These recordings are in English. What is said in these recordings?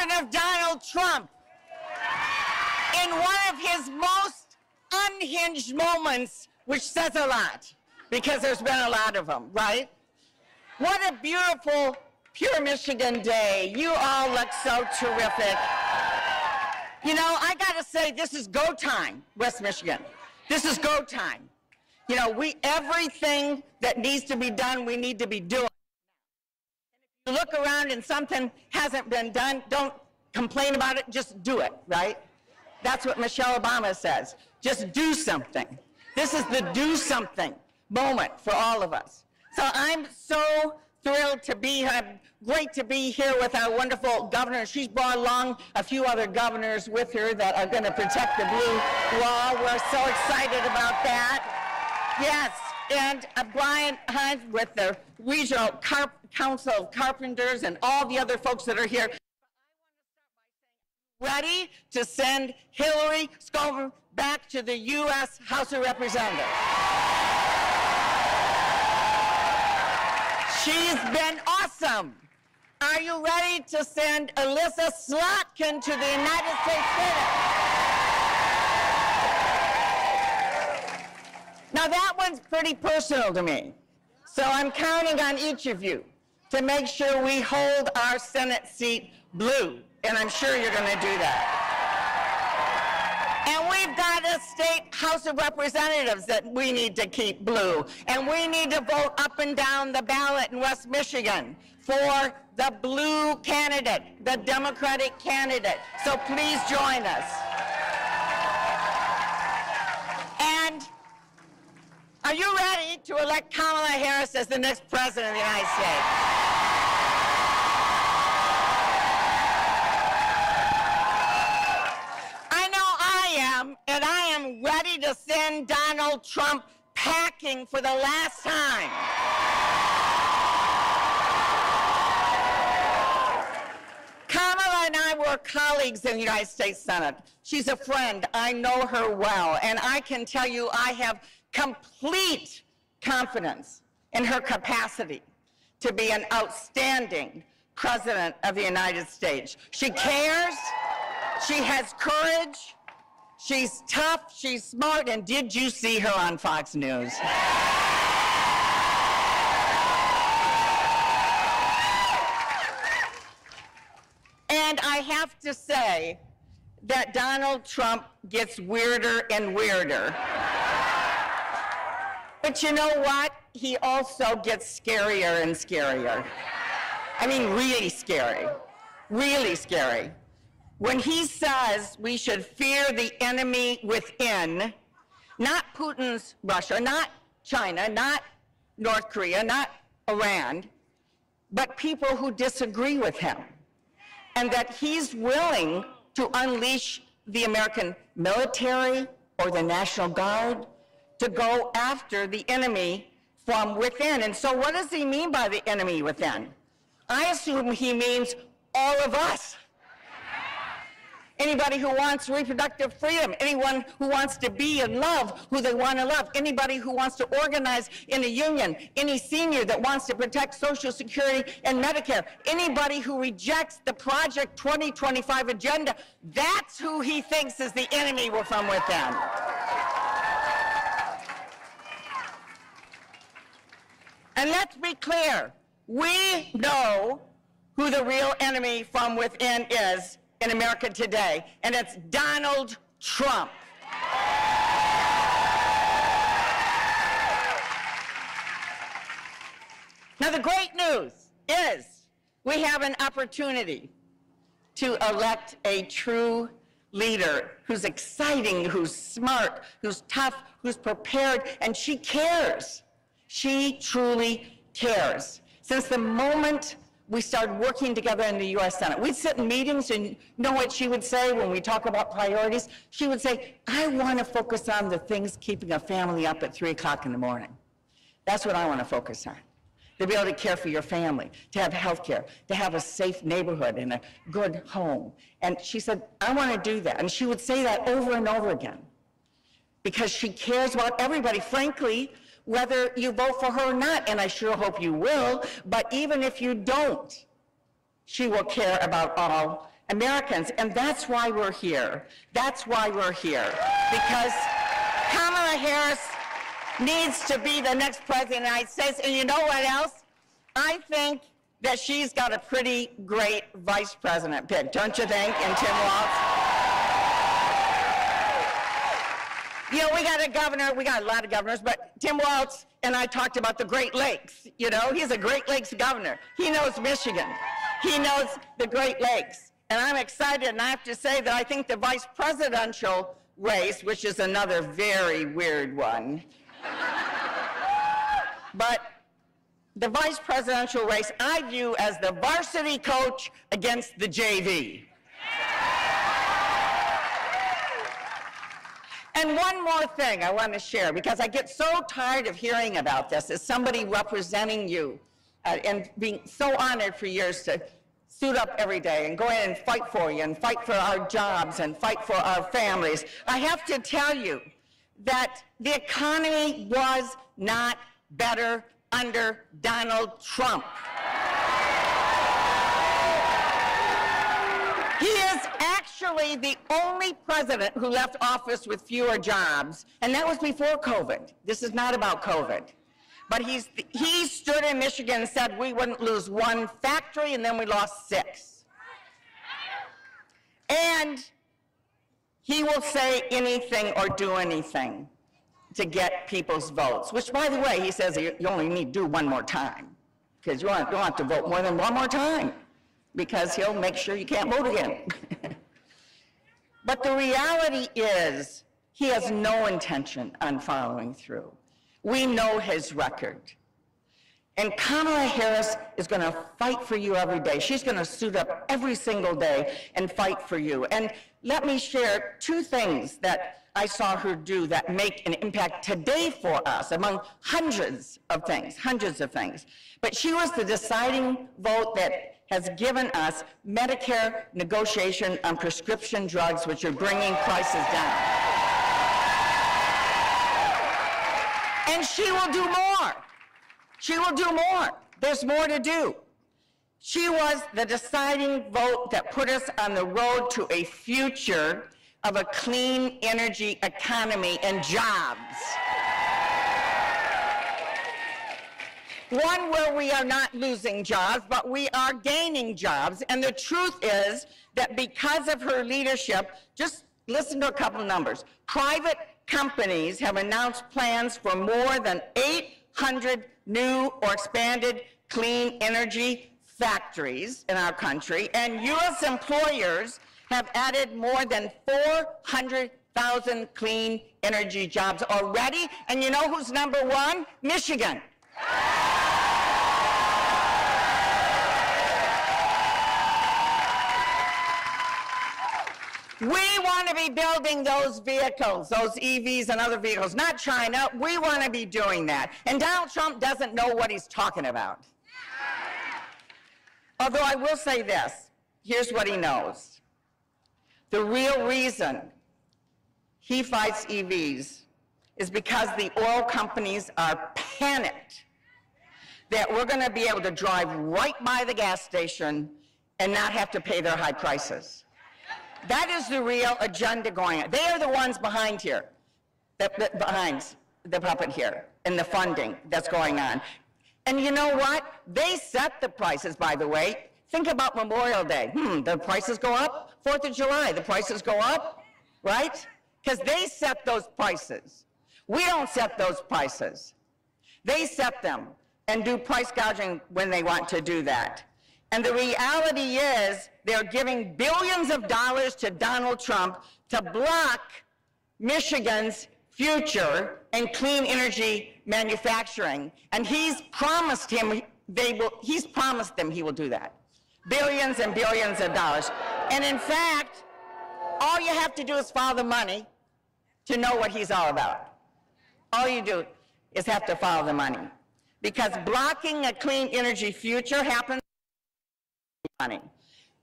version of Donald Trump in one of his most unhinged moments, which says a lot, because there's been a lot of them, right? What a beautiful, pure Michigan day. You all look so terrific. You know, I gotta say, this is go time, West Michigan. This is go time. You know, everything that needs to be done, we need to be doing. And if you look around and something hasn't been done, don't complain about it, just do it, right? That's what Michelle Obama says. Just do something. This is the do something moment for all of us. So I'm so thrilled to be here. Great to be here with our wonderful governor. She's brought along a few other governors with her that are going to protect the blue wall. We're so excited about that. Yes, and Brian Hines with the Regional Council of Carpenters and all the other folks that are here. Ready to send Hillary Scoville back to the U.S. House of Representatives. She's been awesome. Are you ready to send Alyssa Slotkin to the United States Senate? Now that one's pretty personal to me. So I'm counting on each of you to make sure we hold our Senate seat blue. And I'm sure you're going to do that. And we've got a state House of Representatives that we need to keep blue. And we need to vote up and down the ballot in West Michigan for the blue candidate, the Democratic candidate. So please join us. And are you ready to elect Kamala Harris as the next president of the United States? And I am ready to send Donald Trump packing for the last time. Kamala and I were colleagues in the United States Senate. She's a friend. I know her well. And I can tell you I have complete confidence in her capacity to be an outstanding president of the United States. She cares. She has courage. She's tough, she's smart, and did you see her on Fox News? And I have to say that Donald Trump gets weirder and weirder. But you know what? He also gets scarier and scarier. I mean, really scary. Really scary. When he says we should fear the enemy within, not Putin's Russia, not China, not North Korea, not Iran, but people who disagree with him, and that he's willing to unleash the American military or the National Guard to go after the enemy from within. And so what does he mean by the enemy within? I assume he means all of us. Anybody who wants reproductive freedom, anyone who wants to be and love who they want to love, anybody who wants to organize in a union, any senior that wants to protect Social Security and Medicare, anybody who rejects the Project 2025 agenda, that's who he thinks is the enemy from within. And let's be clear, we know who the real enemy from within is in America today, and it's Donald Trump. Now, the great news is we have an opportunity to elect a true leader who's exciting, who's smart, who's tough, who's prepared, and she cares. She truly cares. Since the moment we started working together in the U.S. Senate, we'd sit in meetings, and you know what she would say when we talk about priorities? She would say, I want to focus on the things keeping a family up at 3 o'clock in the morning. That's what I want to focus on. To be able to care for your family, to have health care, to have a safe neighborhood and a good home. And she said, I want to do that. And she would say that over and over again because she cares about everybody, frankly, whether you vote for her or not, and I sure hope you will, but even if you don't, she will care about all Americans, and that's why we're here. That's why we're here, because Kamala Harris needs to be the next president of the United States, and you know what else? I think that she's got a pretty great vice president pick, don't you think, in Tim Walz? You know, we got a governor, we got a lot of governors, but Tim Walz and I talked about the Great Lakes. You know, he's a Great Lakes governor. He knows Michigan. He knows the Great Lakes. And I'm excited, and I have to say that I think the vice presidential race, which is another very weird one, but the vice presidential race I view as the varsity coach against the JV. And one more thing I want to share, because I get so tired of hearing about this as somebody representing you and being so honored for years to suit up every day and go in and fight for you and fight for our jobs and fight for our families. I have to tell you that the economy was not better under Donald Trump. He is actually the only president who left office with fewer jobs, and that was before COVID. This is not about COVID. But he stood in Michigan and said we wouldn't lose one factory, and then we lost 6. And he will say anything or do anything to get people's votes, which, by the way, he says you only need to do one more time, because you don't have to vote more than one more time, because he'll make sure you can't vote again. But the reality is he has no intention on following through. We know his record. And Kamala Harris is going to fight for you every day. She's going to suit up every single day and fight for you. And let me share 2 things that I saw her do that make an impact today for us, among hundreds of things. But she was the deciding vote that has given us Medicare negotiation on prescription drugs, which are bringing prices down. And she will do more. She will do more. There's more to do. She was the deciding vote that put us on the road to a future of a clean energy economy and jobs. One where we are not losing jobs, but we are gaining jobs. And the truth is that because of her leadership, just listen to a couple of numbers. Private companies have announced plans for more than 800 new or expanded clean energy factories in our country, and U.S. employers have added more than 400,000 clean energy jobs already. And you know who's number 1? Michigan. We want to be building those vehicles, those EVs and other vehicles, not China. We want to be doing that. And Donald Trump doesn't know what he's talking about. Although I will say this, here's what he knows. The real reason he fights EVs is because the oil companies are panicked that we're going to be able to drive right by the gas station and not have to pay their high prices. That is the real agenda going on. They are the ones behind here, behind the puppet here, and the funding that's going on. And you know what? They set the prices, by the way. Think about Memorial Day. The prices go up. 4th of July, the prices go up, right? Because they set those prices. We don't set those prices. They set them and do price gouging when they want to do that. And the reality is they're giving billions of dollars to Donald Trump to block Michigan's future in clean energy manufacturing. And he's promised him he will do that. Billions and billions of dollars. And in fact, all you have to do is follow the money to know what he's all about. All you do is have to follow the money. Because blocking a clean energy future happens with money.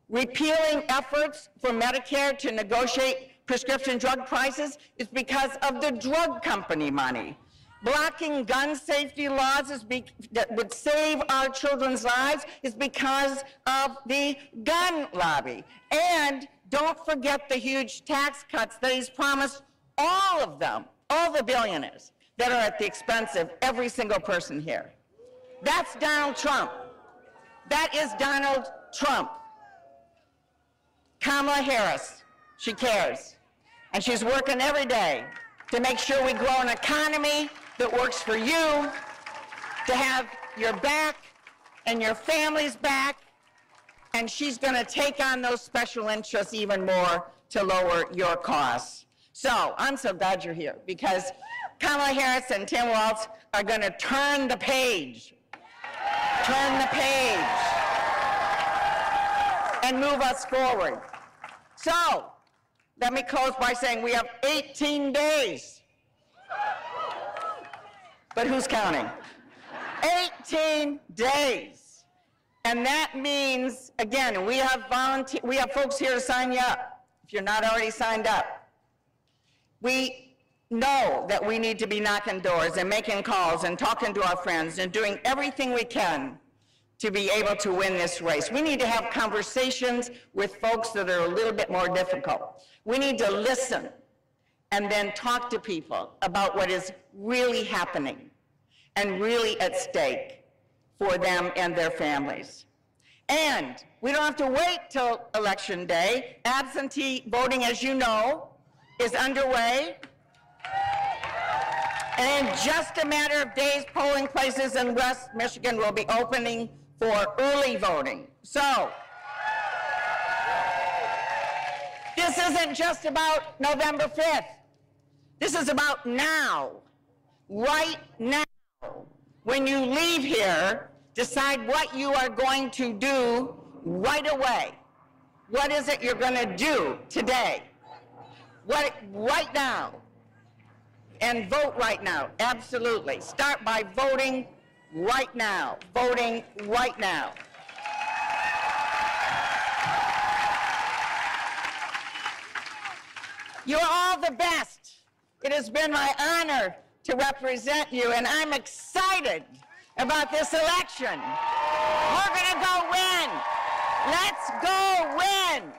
Repealing efforts for Medicare to negotiate prescription drug prices is because of the drug company money. blocking gun safety laws that would save our children's lives is because of the gun lobby. And don't forget the huge tax cuts that he's promised all of them, all the billionaires that are at the expense of every single person here. That's Donald Trump. That is Donald Trump. Kamala Harris, she cares. And she's working every day to make sure we grow an economy that works for you, to have your back and your family's back, and she's going to take on those special interests even more to lower your costs. So I'm so glad you're here, because Kamala Harris and Tim Walz are going to turn the page. Turn the page and move us forward. So let me close by saying we have 18 days. But who's counting? 18 days. And that means, again, we have folks here to sign you up, if you're not already signed up. We know that we need to be knocking doors and making calls and talking to our friends and doing everything we can to be able to win this race. We need to have conversations with folks that are a little bit more difficult. We need to listen and then talk to people about what is really happening and really at stake for them and their families. And we don't have to wait till Election Day. Absentee voting, as you know, is underway. And in just a matter of days, polling places in West Michigan will be opening for early voting. So, this isn't just about November 5th. This is about now, right now. When you leave here, decide what you are going to do right away. What is it you're going to do today? Right now. And vote right now, absolutely. Start by voting right now. Voting right now. You're all the best. It has been my honor to represent you, and I'm excited about this election. We're going to go win. Let's go win.